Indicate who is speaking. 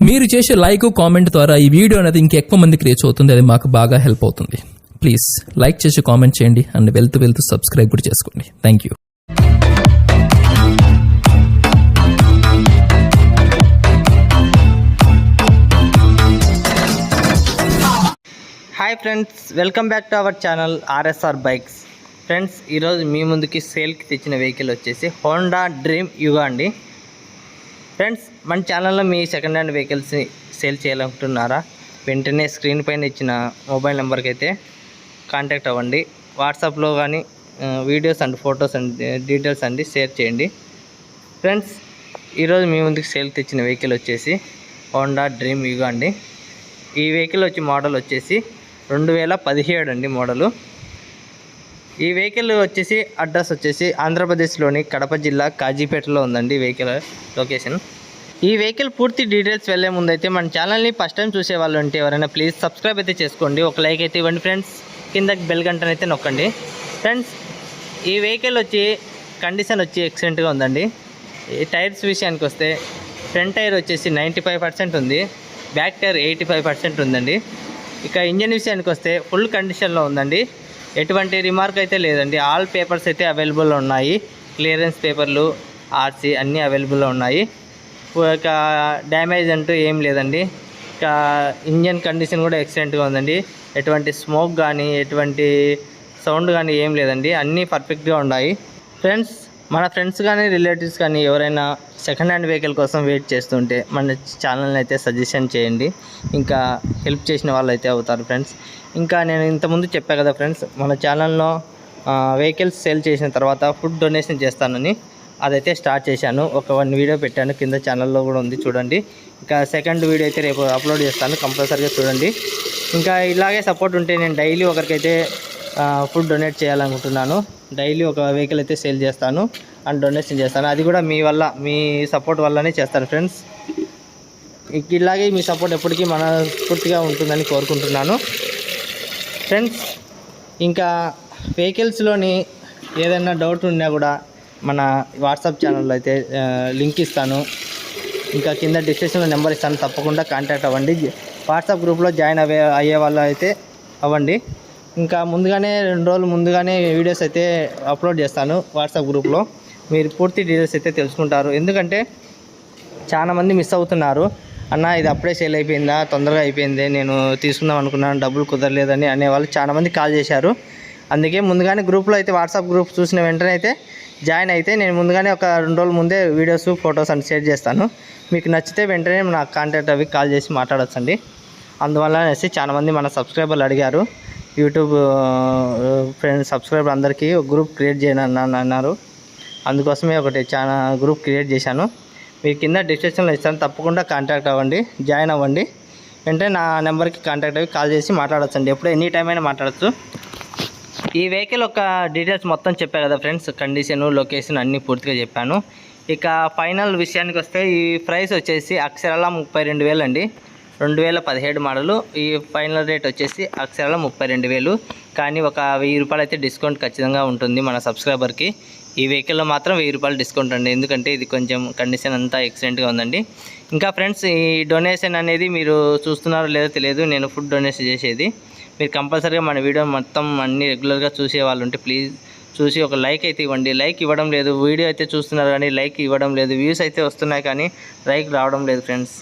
Speaker 1: మీరు చేసే like comment ద్వారా ఈ వీడియో అనేది ఇంకెక్కువ మందికి రీచ్ అవుతుంది. అది మాకు బాగా హెల్ప్ అవుతుంది. ప్లీజ్ లైక్ చేసి కామెంట్ చేయండి అండ్ వెళ్తూ సబ్స్క్రైబ్ కూడా చేసుకోండి. Thank you.
Speaker 2: Hi friends, welcome back to our channel RSR bikes. Friends, ఈరోజు మీ ముందుకి సేల్కి తెచ్చిన వెహికల్ వచ్చేసి హోండా డ్రీమ్ యుగా అండి. ఫ్రెండ్స్, మన ఛానల్లో మీ సెకండ్ హ్యాండ్ వెహికల్స్ని సేల్ చేయాలనుకుంటున్నారా? వెంటనే స్క్రీన్ పైన ఇచ్చిన మొబైల్ నెంబర్కి అయితే కాంటాక్ట్ అవ్వండి. వాట్సాప్లో కానీ videos and photos and details అండి షేర్ చేయండి. ఫ్రెండ్స్, ఈరోజు మీ ముందుకు సేల్ తెచ్చిన వెహికల్ వచ్చేసి హోండా డ్రీమ్ యుగా అండి. ఈ వెహికల్ మోడల్ వచ్చేసి 2017 అండి మోడలు. ఈ వెహికల్ వచ్చేసి అడ్రస్ వచ్చేసి ఆంధ్రప్రదేశ్లోని కడప జిల్లా కాజీపేటలో ఉందండి వెహికల్ లొకేషన్. ఈ వెహికల్ పూర్తి డీటెయిల్స్ వెళ్ళే ముందు అయితే మన ఛానల్ని ఫస్ట్ టైం చూసే వాళ్ళు ఉంటే ఎవరైనా ప్లీజ్ సబ్స్క్రైబ్ అయితే చేసుకోండి, ఒక లైక్ అయితే ఇవ్వండి ఫ్రెండ్స్, కిందకి బెల్ గంటను అయితే నొక్కండి. ఫ్రెండ్స్, ఈ వెహికల్ కండిషన్ ఎక్సలెంట్గా ఉందండి. ఈ టైర్స్ విషయానికి వస్తే ఫ్రంట్ టైర్ వచ్చేసి 95% ఉంది, బ్యాక్ టైర్ 85% ఉందండి. ఇక ఇంజన్ విషయానికి వస్తే ఫుల్ కండిషన్లో ఉందండి, ఎటువంటి రిమార్క్ అయితే లేదండి. ఆల్ పేపర్స్ అయితే అవైలబుల్లో ఉన్నాయి, క్లియరెన్స్ పేపర్లు, ఆర్సీ అన్నీ అవైలబుల్లో ఉన్నాయి. ఇక డ్యామేజ్ అంటూ ఏం లేదండి. ఇక ఇంజన్ కండిషన్ కూడా ఎక్సలెంట్గా ఉందండి, ఎటువంటి స్మోక్ కానీ ఎటువంటి సౌండ్ కానీ ఏం లేదండి, అన్నీ పర్ఫెక్ట్గా ఉన్నాయి. ఫ్రెండ్స్, మన ఫ్రెండ్స్ కానీ రిలేటివ్స్ కానీ ఎవరైనా సెకండ్ హ్యాండ్ వెహికల్ కోసం వెయిట్ చేస్తుంటే మన ఛానల్ని అయితే సజెషన్ చేయండి, ఇంకా హెల్ప్ చేసిన వాళ్ళు అయితే అవుతారు ఫ్రెండ్స్. ఇంకా నేను ఇంతకుముందు చెప్పా కదా ఫ్రెండ్స్, మన ఛానల్లో వెహికల్స్ సేల్ చేసిన తర్వాత ఫుడ్ డొనేషన్ చేస్తానని అదైతే స్టార్ట్ చేశాను. ఒక 1 వీడియో పెట్టాను, కింద ఛానల్లో కూడా ఉంది చూడండి. ఇంకా సెకండ్ వీడియో అయితే రేపు అప్లోడ్ చేస్తాను, కంపల్సరీగా చూడండి. ఇంకా ఇలాగే సపోర్ట్ ఉంటే నేను డైలీ ఒకరికైతే ఫుడ్ డొనేట్ చేయాలనుకుంటున్నాను. డైలీ ఒక వెహికల్ అయితే సేల్ చేస్తాను అండ్ డొనేషన్ చేస్తాను. అది కూడా మీ వల్ల, మీ సపోర్ట్ వల్లనే చేస్తాను ఫ్రెండ్స్. ఇలాగే మీ సపోర్ట్ ఎప్పటికీ మనస్ఫూర్తిగా ఉంటుందని కోరుకుంటున్నాను ఫ్రెండ్స్. ఇంకా వెహికల్స్లోని ఏదైనా డౌట్ ఉన్నా కూడా మన వాట్సాప్ ఛానల్లో అయితే లింక్ ఇస్తాను, ఇంకా కింద డిస్క్రిప్షన్లో నెంబర్ ఇస్తాను, తప్పకుండా కాంటాక్ట్ అవ్వండి. వాట్సాప్ గ్రూప్లో జాయిన్ అయ్యే వాళ్ళు అయితే అవ్వండి. ఇంకా ముందుగానే 2 రోజులు ముందుగానే వీడియోస్ అయితే అప్లోడ్ చేస్తాను వాట్సాప్ గ్రూప్లో, మీరు పూర్తి డీటెయిల్స్ అయితే తెలుసుకుంటారు. ఎందుకంటే చాలామంది మిస్ అవుతున్నారు, అన్న ఇది అప్పుడే సేల్ అయిపోయిందా, తొందరగా అయిపోయింది, నేను తీసుకుందాం అనుకున్నాను, డబ్బులు కుదరలేదని అనేవాళ్ళు చాలామంది కాల్ చేశారు. అందుకే ముందుగానే గ్రూప్లో అయితే వాట్సాప్ గ్రూప్ చూసిన వెంటనే అయితే జాయిన్ అయితే నేను ముందుగానే ఒక 2 రోజుల ముందే వీడియోస్ ఫొటోస్ అని షేర్ చేస్తాను. మీకు నచ్చితే వెంటనే నాకు కాంటాక్ట్ అవి కాల్ చేసి మాట్లాడొచ్చండి. అందువల్ల అనేసి చాలామంది మన సబ్స్క్రైబర్లు అడిగారు, యూట్యూబ్ ఫ్రెండ్స్ సబ్స్క్రైబర్ అందరికీ ఒక గ్రూప్ క్రియేట్ చేయను అన్నారు. అందుకోసమే ఒకటి చాలా గ్రూప్ క్రియేట్ చేశాను. మీరు కింద డిస్క్రిప్షన్లో ఇస్తాను, తప్పకుండా కాంటాక్ట్ అవ్వండి, జాయిన్ అవ్వండి. వెంటనే నా నెంబర్కి కాంటాక్ట్ అయ్యి కాల్ చేసి మాట్లాడొచ్చండి, ఎప్పుడు ఎనీ టైం అయినా మాట్లాడచ్చు. ఈ వెహికల్ డీటెయిల్స్ మొత్తం చెప్పా కదా ఫ్రెండ్స్, కండిషను, లొకేషన్ అన్నీ పూర్తిగా చెప్పాను. ఇక ఫైనల్ విషయానికి వస్తే ఈ ప్రైస్ వచ్చేసి అక్షరాల 32,000 అండి. 2017 మోడలు. ఈ ఫైనల్ రేట్ వచ్చేసి అక్షరాల 32,000. కానీ ఒక 1000 రూపాయలు అయితే డిస్కౌంట్ ఖచ్చితంగా ఉంటుంది మన సబ్స్క్రైబర్కి. ఈ వెహికల్లో మాత్రం 1000 రూపాయలు డిస్కౌంట్ అండి, ఎందుకంటే ఇది కొంచెం కండిషన్ అంతా ఎక్సలెంట్గా ఉందండి. ఇంకా ఫ్రెండ్స్, ఈ డొనేషన్ అనేది మీరు చూస్తున్నారో లేదో తెలియదు, నేను ఫుడ్ డొనేషన్ చేసేది. మీరు కంపల్సరీగా మన వీడియో మొత్తం అన్ని రెగ్యులర్గా చూసే వాళ్ళు ఉంటే ప్లీజ్ చూసి ఒక లైక్ అయితే ఇవ్వండి. లైక్ ఇవ్వడం లేదు, వీడియో అయితే చూస్తున్నారు కానీ లైక్ ఇవ్వడం లేదు, వ్యూస్ అయితే వస్తున్నాయి కానీ లైక్ రావడం లేదు ఫ్రెండ్స్.